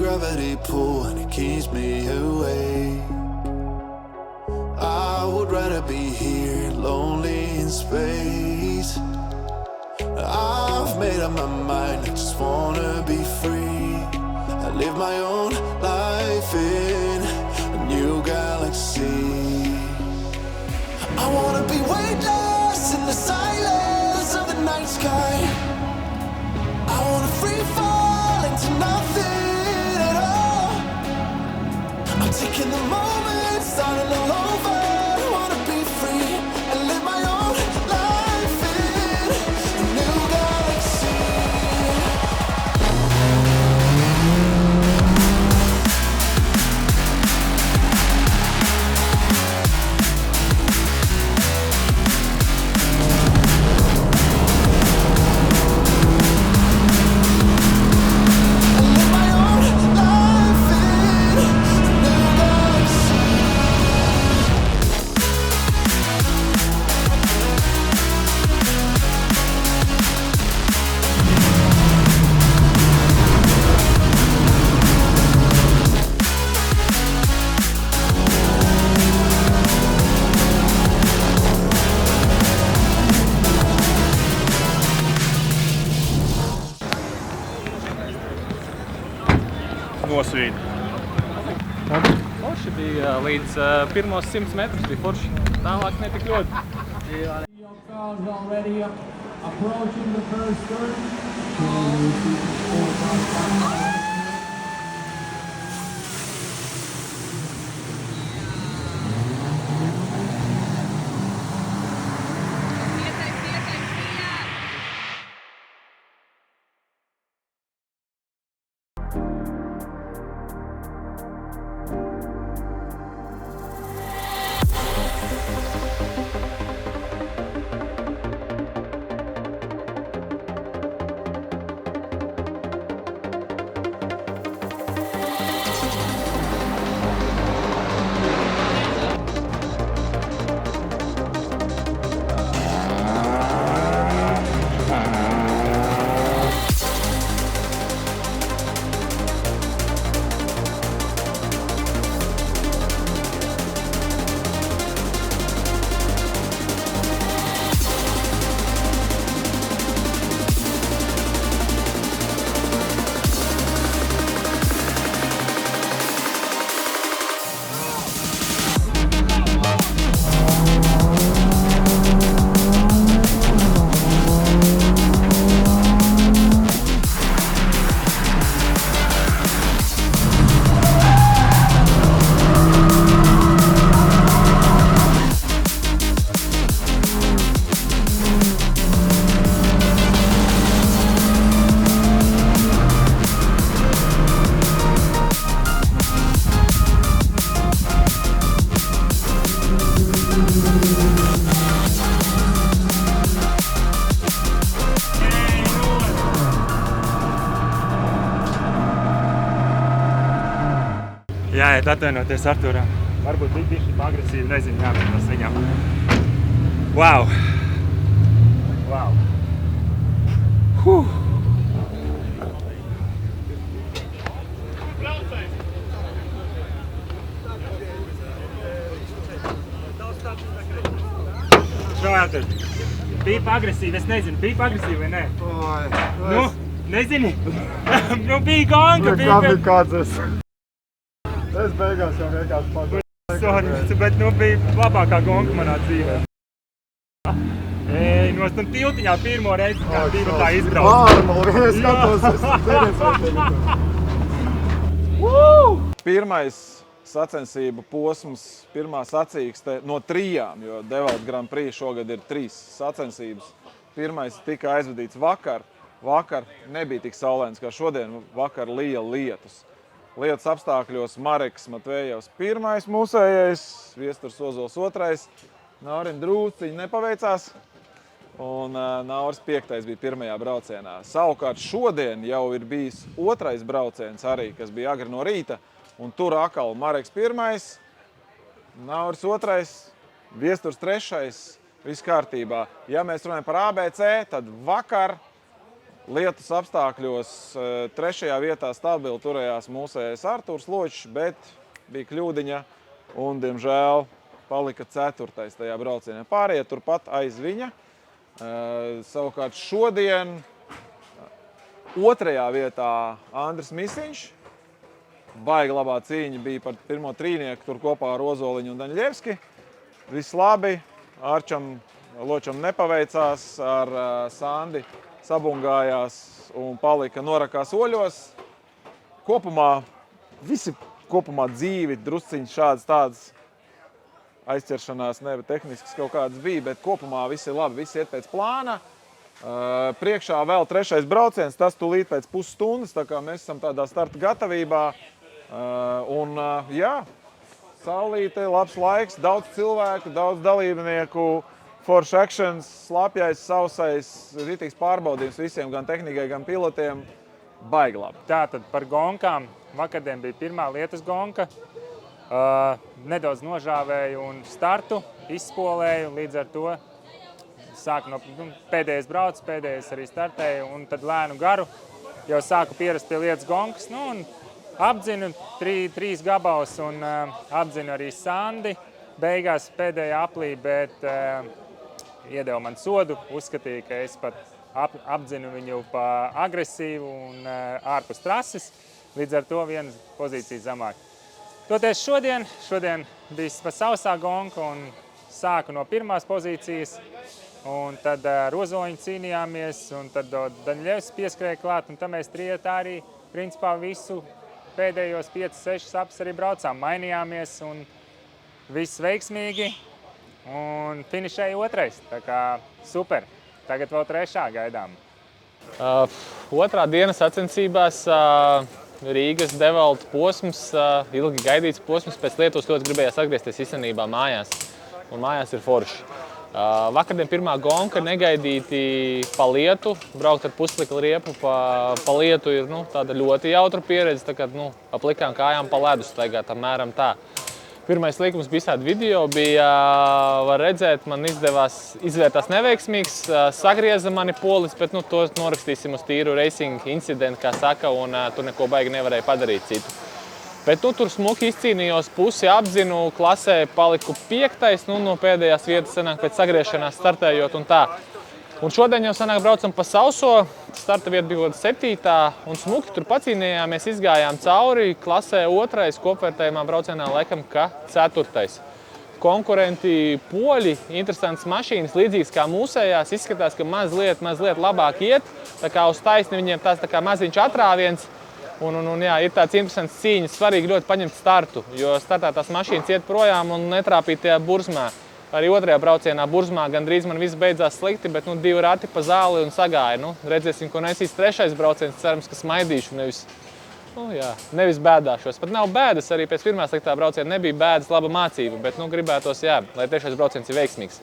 gravity pull and it keeps me awake. I would rather be here, lonely in space. I've made up my mind, I just wanna be free. I live my own life in a new galaxy. I wanna be weightless in the silence of the night sky. I wanna free fall into nothing at all. I'm taking the moment, starting all over. I wanna be free and live my own life in a new galaxy. Nosvīt. Forši bija līdz pirmos 100 metrus bija forši. Tālāk netik ļoti. Cars already approaching the first turn. Jāiet atvainoties Arturam. Varbūt bija bišķi agresīvi, nezinu, jāmēģinās viņam. Wow! Wow! Šo Artur, bija agresīvi, es nezinu, bija agresīvi vai nē? Nu, nezini? Nu, bija gonga, bija... Kamikādzes. Es beigās jau vienkārši padoju. Sorry, bet nu bija labākā gonga manā dzīvē. Ej, no tam tiltiņā pirmo reizi, kā divu tā izbrauc. Vārmuli, es skatos, es cerēs. Pirmais sacensību posms, pirmā sacīkste no 3, jo Devalt Grand Prix šogad ir 3 sacensības. Pirmais tika aizvadīts vakar. Vakar nebija tik saulains kā šodien, vakar lija lietus. Lietas apstākļos Mareks Matvējevs pirmais mūsējais, Viesturs Ozols otrais, Naurim drūciņi nepaveicās un Nauris 5. bija pirmajā braucienā. Savukārt šodien jau ir bijis otrais brauciens arī, kas bija agri no rīta, un tur atkal Mareks pirmais, Nauris otrais, Viesturs 3. Viss kārtībā. Ja mēs runājam par ABC, tad vakar lietus apstākļos 3. vietā stabili turējās mūsējais Artūrs Ločs, bet bija kļūdiņa un, diemžēl, palika 4. tajā braucienā. Pārējie turpat aiz viņa. Savukārt šodien 2. vietā Andris Misiņš. Baigi labā cīņa bija par pirmo trīnieku, tur kopā ar Ozoliņu un Daņļevski. Viss labi, Arčam Ločam nepaveicās, ar Sandi sabungājās un palika norakās oļos. Kopumā, visi kopumā dzīvi, drusciņš šādas tādas aizķeršanās, ne, tehniskas kaut kādas bija, bet kopumā viss ir labi, viss iet pēc plāna. Priekšā vēl 3. brauciens, tas tūlīt pēc pusstundas, tā kā mēs esam tādā starta gatavībā. Jā, saulīte, labs laiks, daudz cilvēku, daudz dalībnieku, forši actions, slapjais, sausais, ritīgs pārbaudījums visiem, gan tehnikai, gan pilotiem. Baigi labi. Tātad par gonkām. Vakardien bija pirmā lietus gonka. Nedaudz nožāvēju un startu izspolēju, līdz ar to sāku no pēdējais brauc, pēdējais arī startēju un tad lēnu garu. Jau sāku pierast pie lietus gonkas, un apdzinu 3 gabalus un apdzinu arī Sandi. Beigās pēdējā aplī, bet iedeva man sodu, uzskatīja, ka es pat apdzinu viņu pa agresīvu un ārpus trases, līdz ar to viena pozīcija zemāk. Toties šodien bija pa sausā gonka un sāku no pirmās pozīcijas, un tad ar Ozoliņu cīnījāmies, un tad Daņļevs pieskrēja klāt, un tad mēs trietā arī principā visu pēdējos 5-6 apus arī braucām, mainījāmies, un viss veiksmīgi. Un finišēja 2. Tā kā super. Tagad vēl 3. gaidām. Otrā dienas sacensībās Rīgas develta posms, ilgi gaidīts posms. Pēc Lietuvas ļoti gribējās atgriezties īstenībā mājās. Un mājās ir forši. Vakardien pirmā gonka negaidīti pa lietu. Braukt ar puslika riepu pa lietu ir tāda ļoti jautra pieredze. Tā kā ap likām kājām pa ledu staigāt, apmēram tā. Pirmais līkums bija izsādi video, var redzēt, man izdevās izvērtās neveiksmīgs, sagrieza mani polis, bet to norakstīsim uz tīru racing incidentu, kā saka, un tur neko baigi nevarēja padarīt citu. Bet tur smuki izcīnījos, pusi apzinu, klasē paliku 5. No pēdējās vietas sanāk pēc sagriešanās startējot un tā. Un šodien jau sanāk braucam pa sauso, starta vieta bija 7. un smuki tur pacīnījāmies, izgājām cauri, klasē 2. kopvērtējumā braucienā laikam ka 4. Konkurenti poļi, interesants mašīnas, līdzīgas kā mūsējās, izskatās, ka mazliet labāk iet, tā kā uz taisni viņiem tās tā kā maziņš atrāviens. Un jā, ir tāds interesants cīņas, svarīgi ļoti paņemt startu, jo startā tās mašīnas iet projām un netrāpīt tajā burzmā. Arī 2. braucienā burzmā gandrīz man viss beidzās slikti, bet 2 rati pa zāli un sagāja. Redzēsim, ko nesīs 3. brauciens, cerams, ka smaidīšu, nevis bēdāšos. Pat nav bēdas, arī pēc pirmā sliktā brauciena nebija bēdas, laba mācība, bet gribētos, lai 3. brauciens ir veiksmīgs.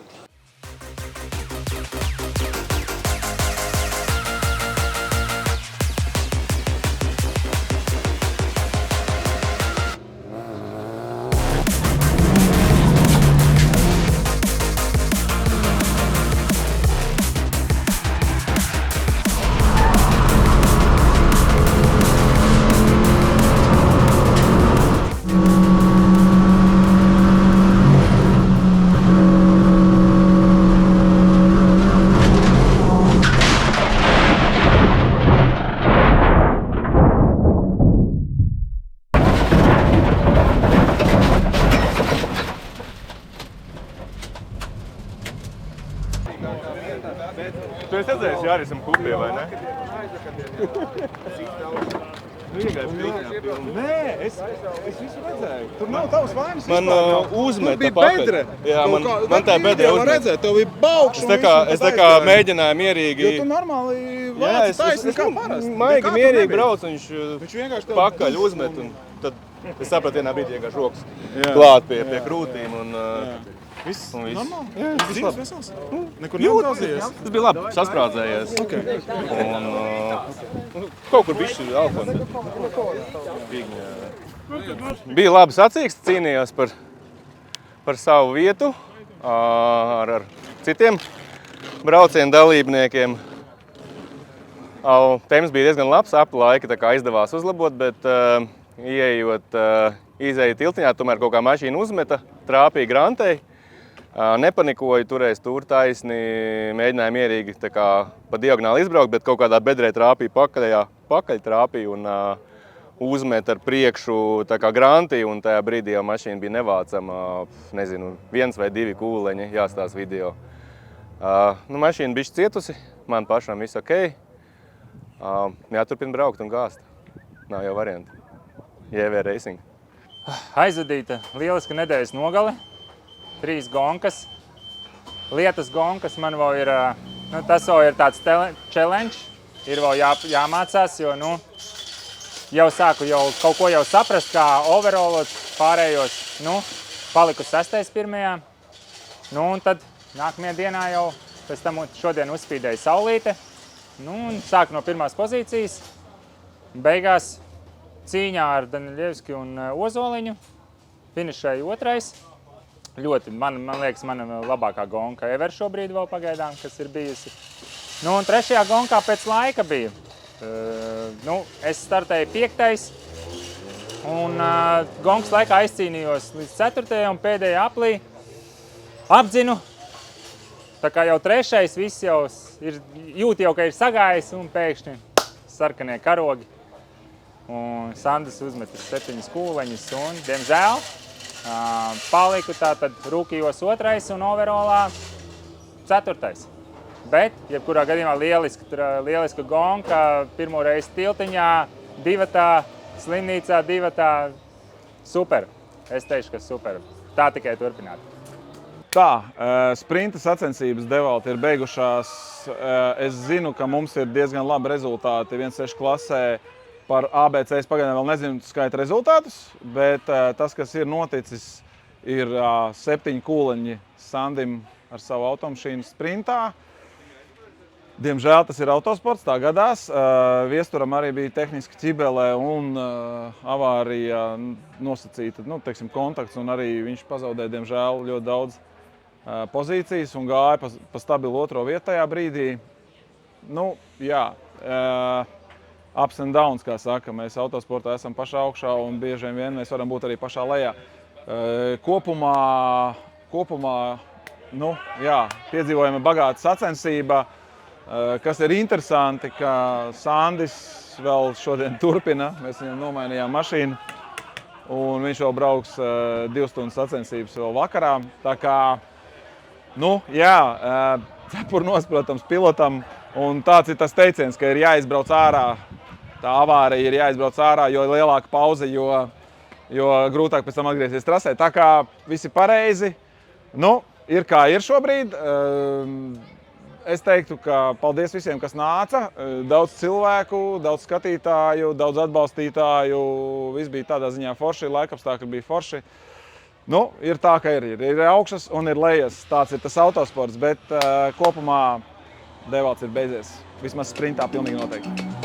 Tu esi redzējis Jārisam Kupie, vai ne? Nē, es visu redzēju. Tur nav tavas vainas. Man uzmeta pakaļ. Bedre. Jā, man tā bedre uzmeta. Redzēt, tev bija baukš. Es tā kā mēģināju mierīgi. Jo tu normāli vāci taisni kā parasti. Maigi mierīgi brauc, viņš pakaļ uzmet. Un tad es sapratu vienā brīdī vienkārši rokas klāt pie krūtīm. Viss normāli? Jā, viss labi. Vesels? Nekur neapgāzījies? Tas bija labi, sasprādzējies. Un kaut kur bišķi alkoni. Bija labi sacīksts, cīnījās par savu vietu ar citiem braucienu dalībniekiem. Temps bija diezgan labs, laika tā kā izdevās uzlabot, bet ieejot izēju tiltiņā, tomēr kaut kā mašīna uzmeta, trāpīja grantei. Nepanikoju, turēju stūri taisni, mēģināju mierīgi tā kā pa diagonāli izbraukt, bet kaut kādā bedrē trāpīja pakaļ trāpīja un uzmet ar priekšu tā kā granti, un tajā brīdī jau mašīna bija nevācama, nezinu, 1 vai 2 kūleņi, jāstās video. Mašīna bišķi cietusi, man pašam viss ok. Jāturpina braukt un gāzt. Nav jau varianti. JV Racing. Aizvadīta lieliska nedēļas nogale. 3 gonkas. Lietas gonkas man vēl ir, tas vēl ir tāds challenge. Ir vēl jāmācās, jo, jau sāku kaut ko jau saprast, kā overallot pārējos, paliku 6. pirmajā. Un tad nākamajā dienā jau, pēc tam šodien uzspīdēja saulīte. Un sāku no 1. pozīcijas. Beigās cīņā ar Daniļevski un Ozoliņu. Finišēju 2. Ļoti, man liekas, mana labākā gonka ever šobrīd vēl pagaidām, kas ir bijusi. Un 3. gonkā pēc laika bija. Es startēju 5. Un gonkas laikā aizcīnījos līdz 4. un pēdējā aplī. Apdzinu. Tā kā jau 3. viss jau jūt jau, ka ir sagājis un pēkšņi sarkanie karogi. Un Sandis uzmeta 7 kūleņus un, diemžēl, paliku tātad rūkījos 2. un overallā 4. Bet, jebkurā gadījumā lieliska gonka, pirmo reizi tiltiņā, 2. slimnīcā, 2. super. Es teikšu, ka super. Tā tikai turpināt. Tā, sprinta sacensības Devalta ir beigušās. Es zinu, ka mums ir diezgan labi rezultāti 1.6 klasē. Par ABC es pagaidām vēl nezinu skaita rezultātus, bet tas, kas ir noticis, ir 7 kūleņi Sandim ar savu automašīnu sprintā. Diemžēl tas ir autosports, tā gadās. Viesturam arī bija tehniska ķibele un avārija nosacīta, kontakts, un arī viņš pazaudēja, diemžēl, ļoti daudz pozīcijas un gāja pa stabilu 2. vietu tajā brīdī. Ups and downs, kā saka, mēs autosportā esam pašā augšā un bieži vien mēs varam būt arī pašā lejā. Kopumā, piedzīvojama bagāta sacensība, kas ir interesanti, ka Sandis vēl šodien turpina, mēs viņam nomainījām mašīnu un viņš vēl brauks 2 stundu sacensības vēl vakarā. Tā kā, cepurnos, protams, pilotam, un tāds ir tas teiciens, ka ir jāizbrauc ārā. Tā avārija ir jāizbrauc ārā, jo lielāka pauze, jo grūtāk pēc tam atgriezties trasē. Tā kā visi pareizi. Ir kā ir šobrīd. Es teiktu, ka paldies visiem, kas nāca. Daudz cilvēku, daudz skatītāju, daudz atbalstītāju. Viss bija tādā ziņā forši, laikapstākļi bija forši. Ir tā, ka ir. Ir augšas un ir lejas. Tāds ir tas autosports, bet kopumā Devalts ir beidzies. Vismaz sprintā pilnīgi noteikti.